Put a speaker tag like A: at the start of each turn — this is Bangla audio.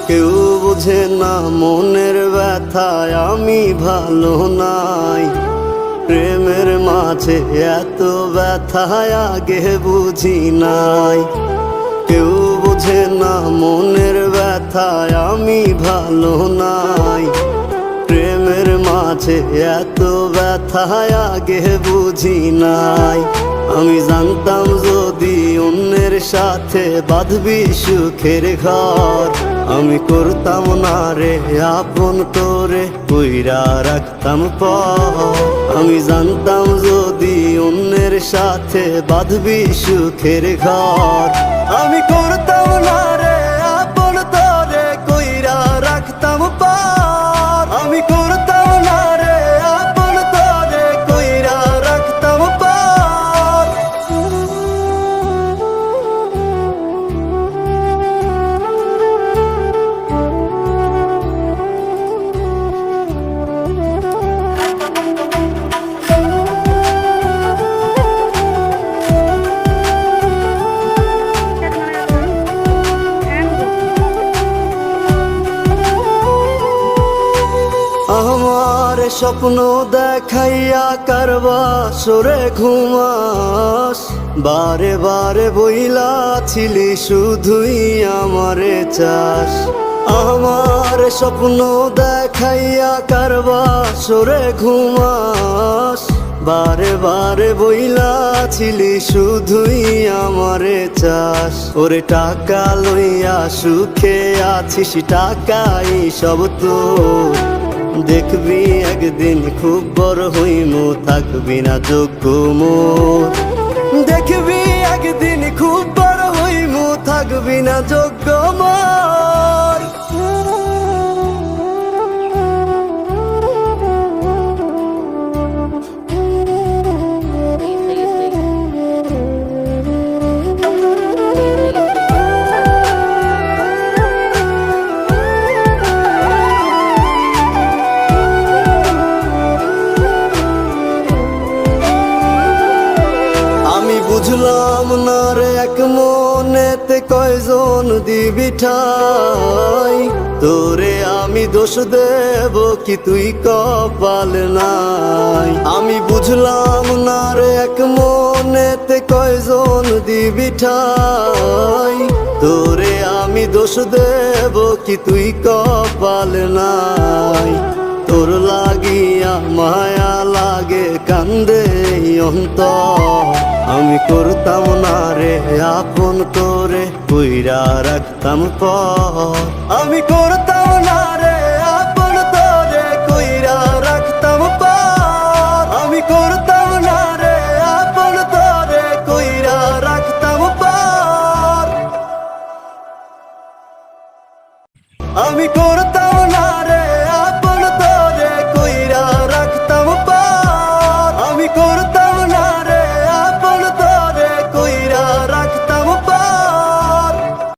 A: কেউ বোঝে না মনের ব্যথায় আমি ভালো নাই। প্রেমের মাঝে এত ব্যথায় আগে বুঝি নাই। কেউ বোঝে না মনের ব্যথায় আমি ভালো নাই। প্রেমের মাঝে এত ব্যথায় আগে বুঝি নাই। আমি জানতাম যদি অন্যের সাথে বাঁধবি সুখের ঘর, আমি করতাম না রে আপন তোরে কইরা রাখতাম পর। আমি জানতাম যদি অন্যের সাথে বাঁধবি সুখের ঘর, আমি করতাম না রে আপন তোরে কইরা রাখতাম পর। আমি করতাম না রে আপন তোরে কইরা রাখতাম পর। আমার স্বপ্ন দেখাইয়া কারবা সরে ঘুমাস, বারে বারে বইলা ছিলি শুধুই আমারে চাস। আমার স্বপ্ন দেখাইয়া কারবা সরে ঘুমাস, বারে বারে বইলা ছিলি শুধুই আমারে চাস। ওরে টাকা লইয়া সুখে আছিস, টাকাই সব তোর। দেখবি একদিন খুব বড় হইমু, থাকবি না যোগ্য মোর। দেখবি একদিন খুব বড় হইমু, থাকবি না যোগ্য মোর। বুঝলাম না রে এক মনেতে কয়জন দিবি ঠাই, তোরে আমি দোষ দেব কি তুই কপাল নাই। আমি বুঝলাম না রে এক মনেতে কয়জন দিবি ঠাই, তোরে আমি দোষ দেব কি তুই কপাল নাই। তোর লাগিয়া মায়া লাগে কান্দে অন্তর, আমি করতাম না রে আপন তোরে কইরা রাখতাম পর। আমি করতাম না রে আপন তোরে কইরা রাখতাম পর। আমি করতাম না রে আপন তোরে কইরা রাখতাম পর। আমি